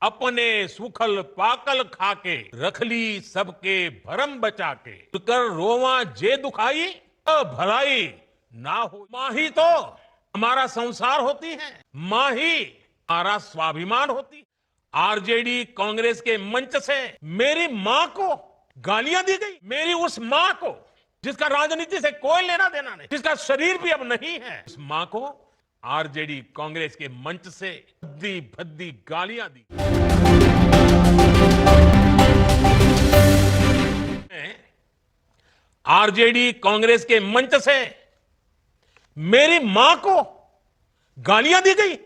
अपने सुखल पाकल खाके रख ली सबके भरम बचा के कर रोवा जे दुखाई तो भलाई ना हो। माँ ही तो हमारा संसार होती है, माँ ही हमारा स्वाभिमान होती है। आरजेडी कांग्रेस के मंच से मेरी माँ को गालियां दी गई, मेरी उस माँ को जिसका राजनीति से कोई लेना देना नहीं, जिसका शरीर भी अब नहीं है, उस माँ को आरजेडी कांग्रेस के मंच से भद्दी भद्दी गालियां दी। आरजेडी कांग्रेस के मंच से मेरी मां को गालियां दी गई।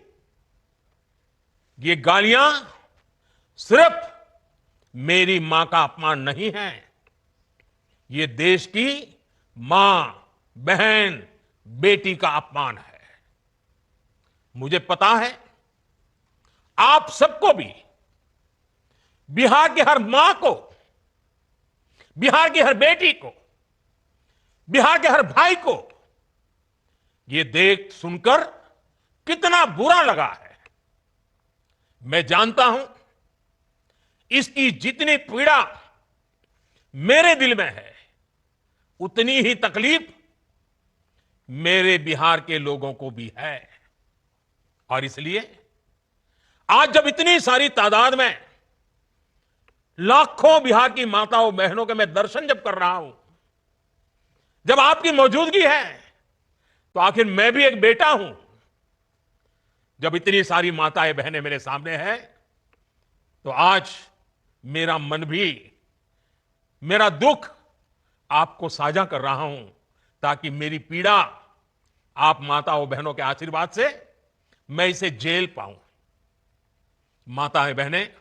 ये गालियां सिर्फ मेरी मां का अपमान नहीं है, ये देश की मां, बहन, बेटी का अपमान है। मुझे पता है आप सबको भी, बिहार की हर मां को, बिहार की हर बेटी को, बिहार के हर भाई को ये देख सुनकर कितना बुरा लगा है। मैं जानता हूं इसकी जितनी पीड़ा मेरे दिल में है, उतनी ही तकलीफ मेरे बिहार के लोगों को भी है। और इसलिए आज जब इतनी सारी तादाद में लाखों बिहार की माताओं बहनों के मैं दर्शन जब कर रहा हूं, जब आपकी मौजूदगी है, तो आखिर मैं भी एक बेटा हूं। जब इतनी सारी माताएं बहनें मेरे सामने हैं, तो आज मेरा मन भी, मेरा दुख आपको साझा कर रहा हूं, ताकि मेरी पीड़ा आप माताओं बहनों के आशीर्वाद से मैं इसे झेल पाऊं। माताएं बहनें,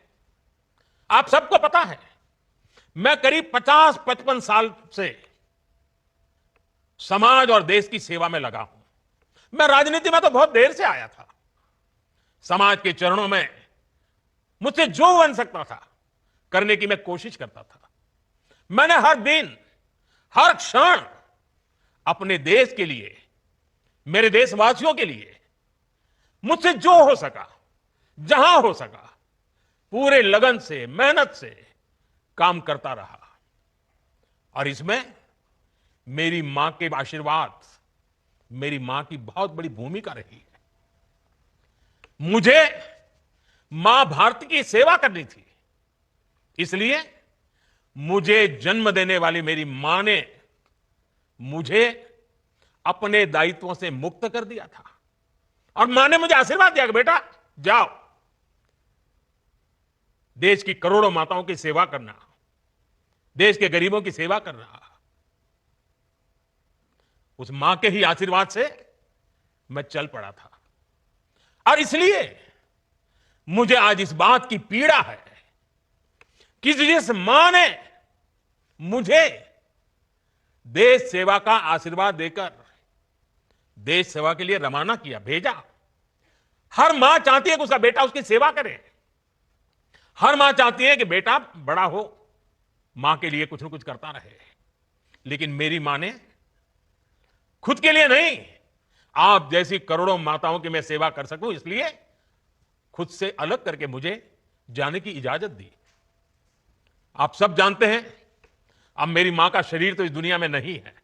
आप सबको पता है मैं करीब 50-55 साल से समाज और देश की सेवा में लगा हूं। मैं राजनीति में तो बहुत देर से आया था। समाज के चरणों में मुझसे जो बन सकता था करने की मैं कोशिश करता था। मैंने हर दिन, हर क्षण अपने देश के लिए, मेरे देशवासियों के लिए मुझसे जो हो सका, जहां हो सका, पूरे लगन से, मेहनत से काम करता रहा। और इसमें मेरी मां के आशीर्वाद, मेरी मां की बहुत बड़ी भूमिका रही है। मुझे मां भारती की सेवा करनी थी, इसलिए मुझे जन्म देने वाली मेरी मां ने मुझे अपने दायित्वों से मुक्त कर दिया था। और मां ने मुझे आशीर्वाद दिया कि बेटा जाओ, देश की करोड़ों माताओं की सेवा करना, देश के गरीबों की सेवा करना। उस मां के ही आशीर्वाद से मैं चल पड़ा था। और इसलिए मुझे आज इस बात की पीड़ा है कि जिस मां ने मुझे देश सेवा का आशीर्वाद देकर देश सेवा के लिए रवाना किया, भेजा। हर मां चाहती है कि उसका बेटा उसकी सेवा करे। हर मां चाहती है कि बेटा बड़ा हो, मां के लिए कुछ न कुछ करता रहे। लेकिन मेरी मां ने खुद के लिए नहीं, आप जैसी करोड़ों माताओं की मैं सेवा कर सकूं, इसलिए खुद से अलग करके मुझे जाने की इजाजत दी। आप सब जानते हैं अब मेरी मां का शरीर तो इस दुनिया में नहीं है।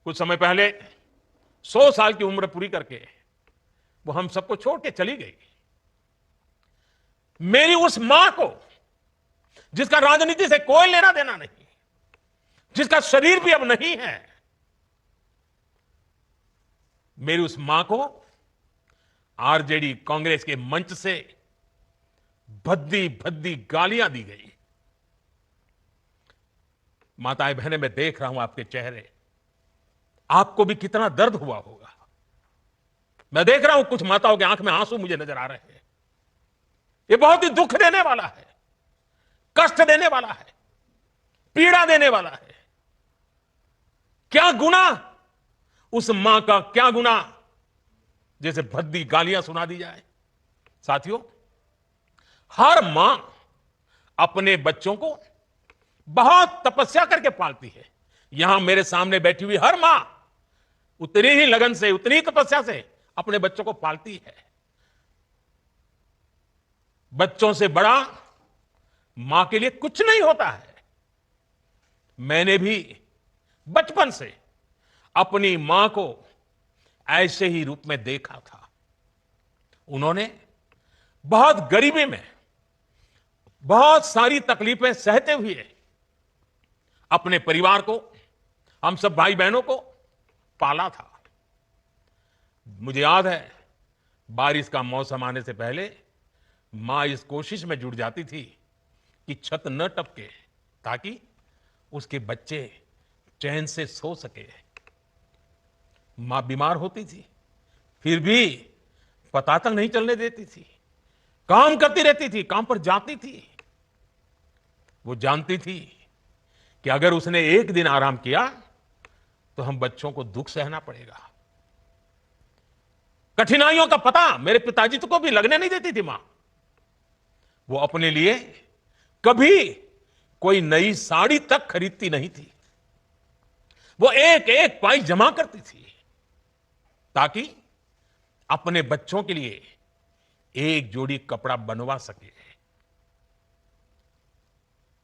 कुछ समय पहले 100 साल की उम्र पूरी करके वो हम सबको छोड़ के चली गई। मेरी उस मां को, जिसका राजनीति से कोई लेना देना नहीं, जिसका शरीर भी अब नहीं है, मेरी उस मां को आरजेडी कांग्रेस के मंच से भद्दी भद्दी गालियां दी गई। माताएं बहनें, मैं देख रहा हूं आपके चेहरे, आपको भी कितना दर्द हुआ होगा। मैं देख रहा हूं कुछ माताओं की आंख में आंसू मुझे नजर आ रहे हैं। ये बहुत ही दुख देने वाला है, कष्ट देने वाला है, पीड़ा देने वाला है। क्या गुनाह उस मां का, क्या गुनाह जैसे भद्दी गालियां सुना दी जाए। साथियों, हर मां अपने बच्चों को बहुत तपस्या करके पालती है। यहां मेरे सामने बैठी हुई हर मां उतनी ही लगन से, उतनी ही तपस्या से अपने बच्चों को पालती है। बच्चों से बड़ा मां के लिए कुछ नहीं होता है। मैंने भी बचपन से अपनी मां को ऐसे ही रूप में देखा था। उन्होंने बहुत गरीबी में बहुत सारी तकलीफें सहते हुए अपने परिवार को, हम सब भाई बहनों को पाला था। मुझे याद है, बारिश का मौसम आने से पहले मां इस कोशिश में जुट जाती थी कि छत न टपके, ताकि उसके बच्चे चैन से सो सके। मां बीमार होती थी, फिर भी पता तक नहीं चलने देती थी। काम करती रहती थी, काम पर जाती थी। वो जानती थी कि अगर उसने एक दिन आराम किया तो हम बच्चों को दुख सहना पड़ेगा। कठिनाइयों का पता मेरे पिताजी को भी लगने नहीं देती थी मां। वो अपने लिए कभी कोई नई साड़ी तक खरीदती नहीं थी। वो एक एक पाई जमा करती थी ताकि अपने बच्चों के लिए एक जोड़ी कपड़ा बनवा सके।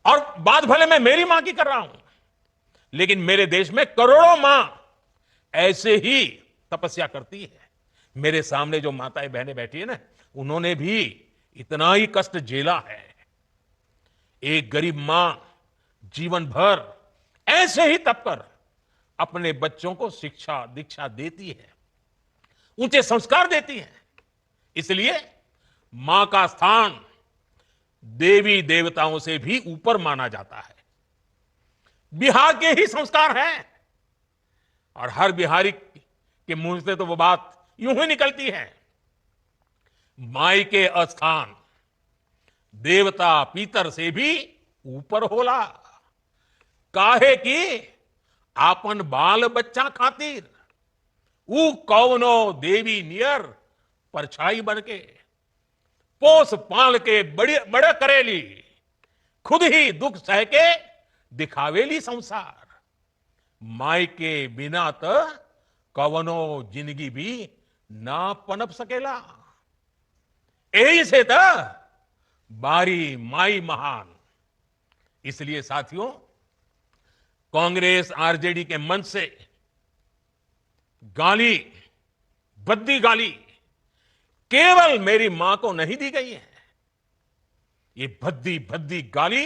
और बात भले मैं मेरी मां की कर रहा हूं, लेकिन मेरे देश में करोड़ों मां ऐसे ही तपस्या करती है। मेरे सामने जो माताएं बहनें बैठी है ना, उन्होंने भी इतना ही कष्ट झेला है। एक गरीब मां जीवन भर ऐसे ही तप कर अपने बच्चों को शिक्षा दीक्षा देती है, ऊंचे संस्कार देती है। इसलिए मां का स्थान देवी देवताओं से भी ऊपर माना जाता है। बिहार के ही संस्कार हैं और हर बिहारी के मुंह से तो वो बात यूं ही निकलती है, माई के स्थान देवता पितर से भी ऊपर होला। काहे की आपन बाल बच्चा खातिर ऊ कौनो देवी नियर परछाई बन के पोस पाल के बड़े करेली, खुद ही दुख सह के दिखावेली संसार। माई के बिना तो कवनो जिंदगी भी ना पनप सकेला। यही से तो बारी माई महान। इसलिए साथियों, कांग्रेस आरजेडी के मंच से गाली, भद्दी गाली केवल मेरी मां को नहीं दी गई है। ये भद्दी भद्दी गाली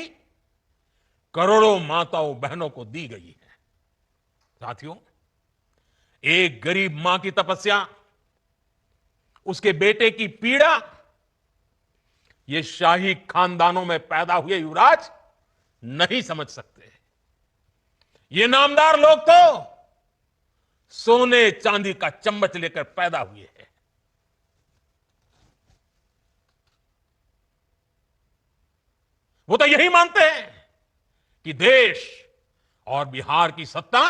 करोड़ों माताओं बहनों को दी गई है। साथियों, एक गरीब मां की तपस्या, उसके बेटे की पीड़ा, ये शाही खानदानों में पैदा हुए युवराज नहीं समझ सकते। ये नामदार लोग तो सोने चांदी का चम्मच लेकर पैदा हुए हैं। वो तो यही मानते हैं कि देश और बिहार की सत्ता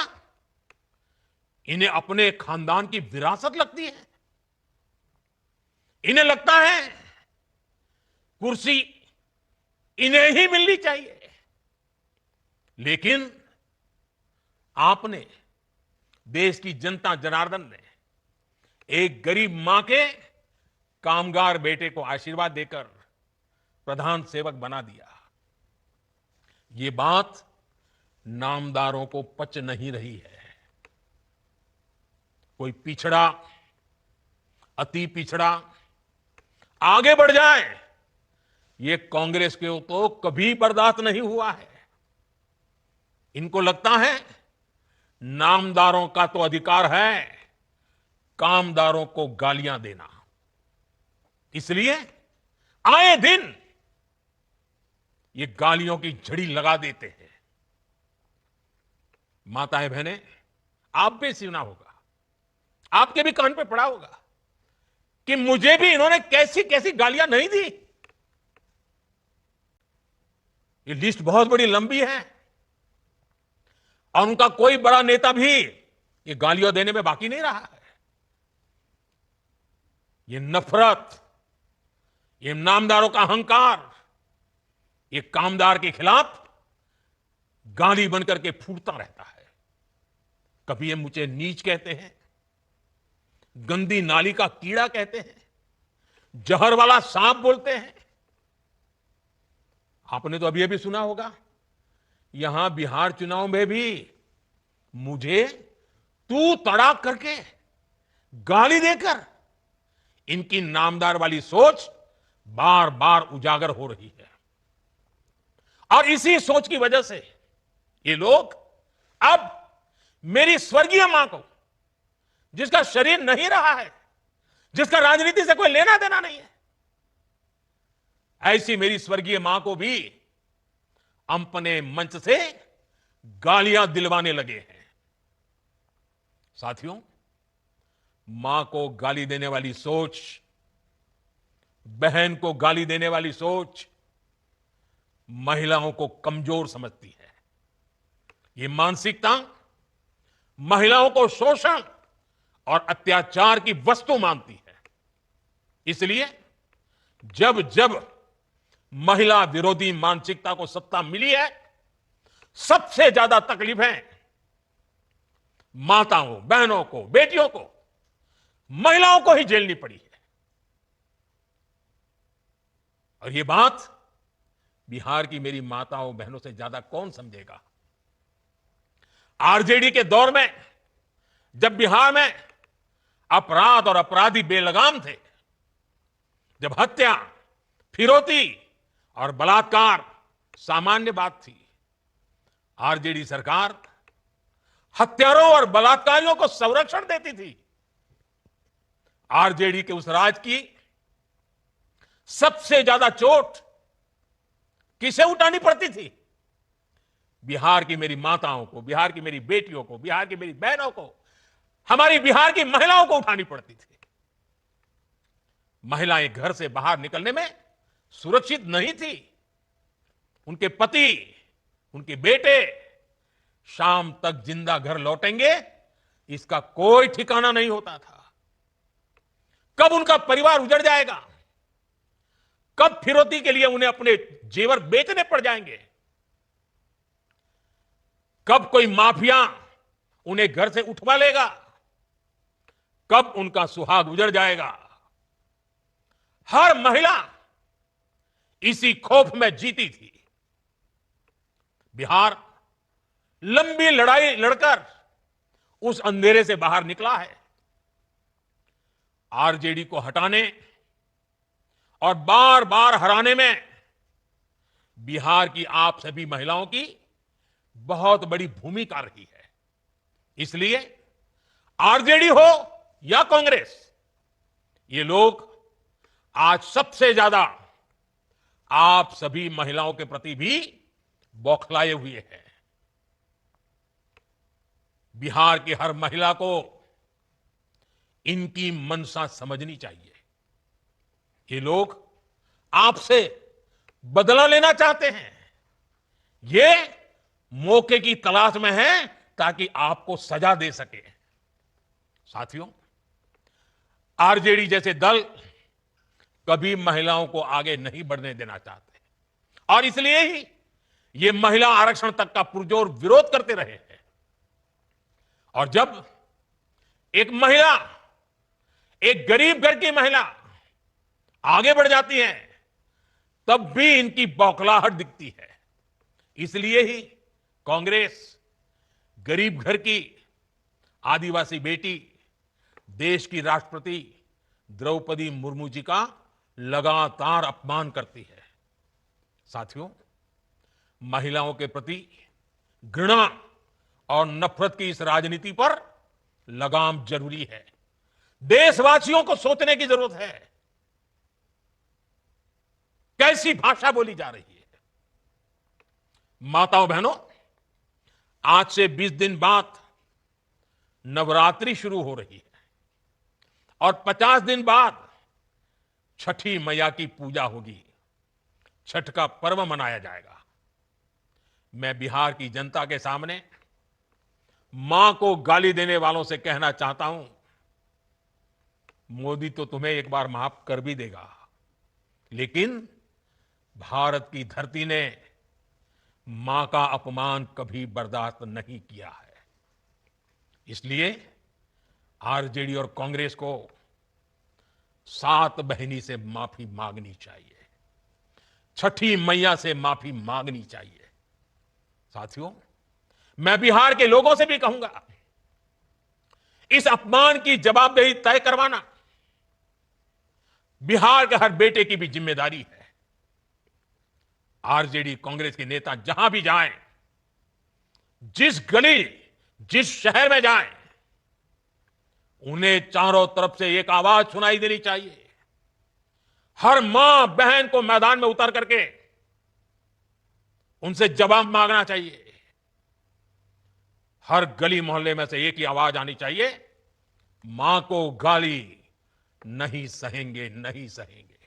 इन्हें अपने खानदान की विरासत लगती है। इन्हें लगता है कुर्सी इन्हें ही मिलनी चाहिए। लेकिन आपने, देश की जनता जनार्दन ने एक गरीब मां के कामगार बेटे को आशीर्वाद देकर प्रधान सेवक बना दिया। ये बात नामदारों को पच नहीं रही है। कोई पिछड़ा, अति पिछड़ा आगे बढ़ जाए, ये कांग्रेस के तो कभी बर्दाश्त नहीं हुआ है। इनको लगता है नामदारों का तो अधिकार है कामदारों को गालियां देना। इसलिए आए दिन ये गालियों की झड़ी लगा देते हैं। माताएं बहनें, आप भी सुना होगा, आपके भी कान पे पड़ा होगा कि मुझे भी इन्होंने कैसी कैसी गालियां नहीं दी। ये लिस्ट बहुत बड़ी लंबी है और उनका कोई बड़ा नेता भी ये गालियां देने में बाकी नहीं रहा है। ये नफरत, ये नामदारों का अहंकार, ये कामदार के खिलाफ गाली बनकर के फूटता रहता है। कभी ये मुझे नीच कहते हैं, गंदी नाली का कीड़ा कहते हैं, जहर वाला सांप बोलते हैं, आपने तो अभी अभी सुना होगा, यहां बिहार चुनाव में भी मुझे तू तड़ाक करके गाली देकर इनकी नामदार वाली सोच बार बार उजागर हो रही है। और इसी सोच की वजह से ये लोग अब मेरी स्वर्गीय मां को, जिसका शरीर नहीं रहा है, जिसका राजनीति से कोई लेना देना नहीं है, ऐसी मेरी स्वर्गीय मां को भी अपने मंच से गालियां दिलवाने लगे हैं। साथियों, मां को गाली देने वाली सोच, बहन को गाली देने वाली सोच महिलाओं को कमजोर समझती है। ये मानसिकता महिलाओं को शोषण और अत्याचार की वस्तु मानती है। इसलिए जब जब महिला विरोधी मानसिकता को सत्ता मिली है, सबसे ज्यादा तकलीफें माताओं, बहनों को, बेटियों को, महिलाओं को ही झेलनी पड़ी है। और ये बात बिहार की मेरी माताओं बहनों से ज्यादा कौन समझेगा। आरजेडी के दौर में जब बिहार में अपराध और अपराधी बेलगाम थे, जब हत्या, फिरौती और बलात्कार सामान्य बात थी, आरजेडी सरकार हत्यारों और बलात्कारियों को संरक्षण देती थी। आरजेडी के उस राज की सबसे ज्यादा चोट किसे उठानी पड़ती थी? बिहार की मेरी माताओं को, बिहार की मेरी बेटियों को, बिहार की मेरी बहनों को, हमारी बिहार की महिलाओं को उठानी पड़ती थी। महिलाएं घर से बाहर निकलने में सुरक्षित नहीं थी। उनके पति, उनके बेटे शाम तक जिंदा घर लौटेंगे, इसका कोई ठिकाना नहीं होता था। कब उनका परिवार उजड़ जाएगा, कब फिरौती के लिए उन्हें अपने जेवर बेचने पड़ जाएंगे, कब कोई माफिया उन्हें घर से उठवा लेगा, कब उनका सुहाग उजड़ जाएगा। हर महिला इसी खौफ में जीती थी। बिहार लंबी लड़ाई लड़कर उस अंधेरे से बाहर निकला है। आरजेडी को हटाने और बार बार हराने में बिहार की आप सभी महिलाओं की बहुत बड़ी भूमिका रही है। इसलिए आरजेडी हो या कांग्रेस, ये लोग आज सबसे ज्यादा आप सभी महिलाओं के प्रति भी बौखलाए हुए हैं। बिहार की हर महिला को इनकी मंशा समझनी चाहिए। ये लोग आपसे बदला लेना चाहते हैं। ये मौके की तलाश में हैं ताकि आपको सजा दे सके। साथियों, आरजेडी जैसे दल कभी महिलाओं को आगे नहीं बढ़ने देना चाहते और इसलिए ही ये महिला आरक्षण तक का पुरजोर विरोध करते रहे हैं। और जब एक महिला, एक गरीब घर की महिला आगे बढ़ जाती है, तब भी इनकी बौखलाहट दिखती है। इसलिए ही कांग्रेस गरीब घर की आदिवासी बेटी, देश की राष्ट्रपति द्रौपदी मुर्मू जी का लगातार अपमान करती है। साथियों, महिलाओं के प्रति घृणा और नफरत की इस राजनीति पर लगाम जरूरी है। देशवासियों को सोचने की जरूरत है, कैसी भाषा बोली जा रही है। माताओं बहनों, आज से 20 दिन बाद नवरात्रि शुरू हो रही है और 50 दिन बाद छठी मैया की पूजा होगी। छठ का पर्व मनाया जाएगा। मैं बिहार की जनता के सामने मां को गाली देने वालों से कहना चाहता हूं, मोदी तो तुम्हें एक बार माफ कर भी देगा, लेकिन भारत की धरती ने मां का अपमान कभी बर्दाश्त नहीं किया है। इसलिए आरजेडी और कांग्रेस को सात बहिनी से माफी मांगनी चाहिए। छठी मैया से माफी मांगनी चाहिए। साथियों, मैं बिहार के लोगों से भी कहूंगा, इस अपमान की जवाबदेही तय करवाना बिहार के हर बेटे की भी जिम्मेदारी है। आरजेडी कांग्रेस के नेता जहां भी जाएं, जिस गली, जिस शहर में जाएं, उन्हें चारों तरफ से एक आवाज सुनाई देनी चाहिए। हर मां बहन को मैदान में उतर करके उनसे जवाब मांगना चाहिए। हर गली मोहल्ले में से एक ही आवाज आनी चाहिए, मां को गाली नहीं सहेंगे, नहीं सहेंगे।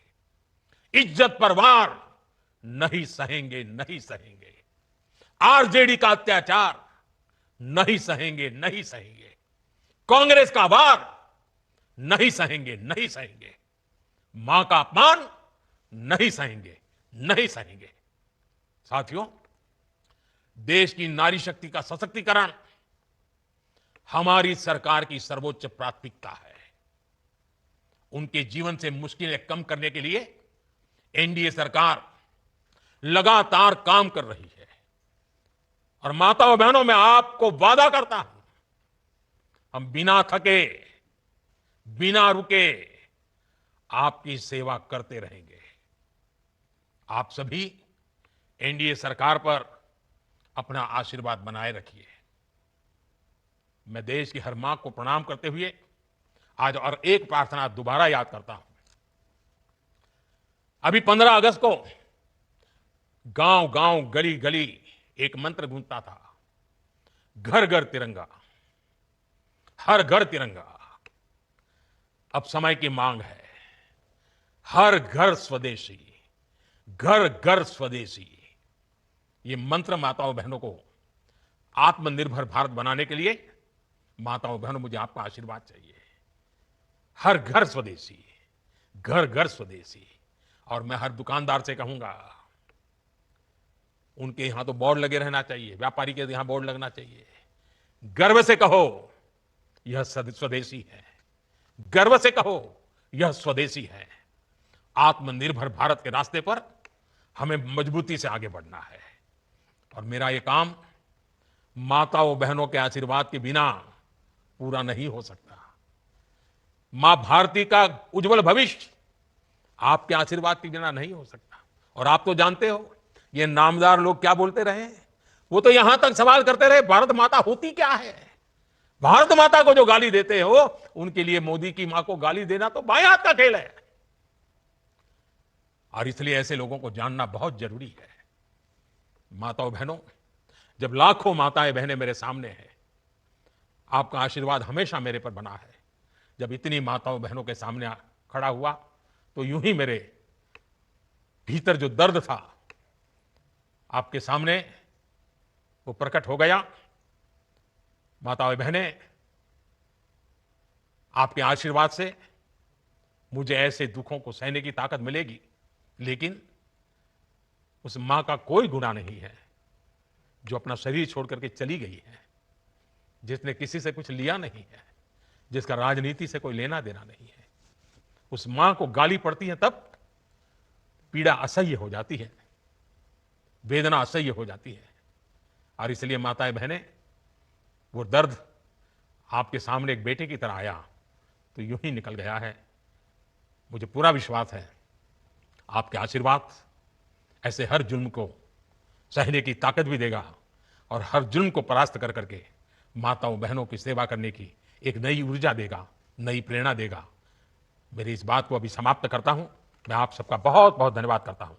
इज्जत पर वार नहीं सहेंगे, नहीं सहेंगे। आरजेडी का अत्याचार नहीं सहेंगे, नहीं सहेंगे। कांग्रेस का वार नहीं सहेंगे, नहीं सहेंगे। मां का अपमान नहीं सहेंगे, नहीं सहेंगे। साथियों, देश की नारी शक्ति का सशक्तिकरण हमारी सरकार की सर्वोच्च प्राथमिकता है। उनके जीवन से मुश्किलें कम करने के लिए एनडीए सरकार लगातार काम कर रही है। और माताओं बहनों, मैं आपको वादा करता हूं, हम बिना थके, बिना रुके आपकी सेवा करते रहेंगे। आप सभी एनडीए सरकार पर अपना आशीर्वाद बनाए रखिए। मैं देश की हर मां को प्रणाम करते हुए आज और एक प्रार्थना दोबारा याद करता हूं। अभी 15 अगस्त को गांव गांव, गली गली एक मंत्र गूंजता था, घर घर तिरंगा, हर घर तिरंगा। अब समय की मांग है, हर घर स्वदेशी, घर घर स्वदेशी। ये मंत्र माताओं बहनों को आत्मनिर्भर भारत बनाने के लिए, माताओं बहनों, मुझे आपका आशीर्वाद चाहिए। हर घर स्वदेशी, घर घर स्वदेशी। और मैं हर दुकानदार से कहूंगा, उनके यहां तो बोर्ड लगे रहना चाहिए, व्यापारी के यहां बोर्ड लगना चाहिए। गर्व से कहो यह स्वदेशी है, गर्व से कहो यह स्वदेशी है। आत्मनिर्भर भारत के रास्ते पर हमें मजबूती से आगे बढ़ना है। और मेरा यह काम माताओं बहनों के आशीर्वाद के बिना पूरा नहीं हो सकता। मां भारती का उज्जवल भविष्य आपके आशीर्वाद के बिना नहीं हो सकता। और आप तो जानते हो, ये नामदार लोग क्या बोलते रहे, वो तो यहां तक सवाल करते रहे, भारत माता होती क्या है। भारत माता को जो गाली देते हो, उनके लिए मोदी की मां को गाली देना तो बाएं हाथ का खेल है। और इसलिए ऐसे लोगों को जानना बहुत जरूरी है। माताओं बहनों, जब लाखों माताएं बहनें मेरे सामने हैं, आपका आशीर्वाद हमेशा मेरे पर बना है। जब इतनी माताओं बहनों के सामने खड़ा हुआ, तो यूं ही मेरे भीतर जो दर्द था, आपके सामने वो प्रकट हो गया। माताओं बहनें, आपके आशीर्वाद से मुझे ऐसे दुखों को सहने की ताकत मिलेगी। लेकिन उस मां का कोई गुनाह नहीं है जो अपना शरीर छोड़ करके चली गई है, जिसने किसी से कुछ लिया नहीं है, जिसका राजनीति से कोई लेना देना नहीं है। उस मां को गाली पड़ती है तब पीड़ा असह्य हो जाती है, वेदना असह्य हो जाती है। और इसलिए माताएं बहनें, वो दर्द आपके सामने एक बेटे की तरह आया तो यूं ही निकल गया है। मुझे पूरा विश्वास है आपके आशीर्वाद ऐसे हर जुल्म को सहने की ताकत भी देगा और हर जुल्म को परास्त कर करके माताओं बहनों की सेवा करने की एक नई ऊर्जा देगा, नई प्रेरणा देगा। मेरी इस बात को अभी समाप्त करता हूं। मैं आप सबका बहुत बहुत धन्यवाद करता हूं।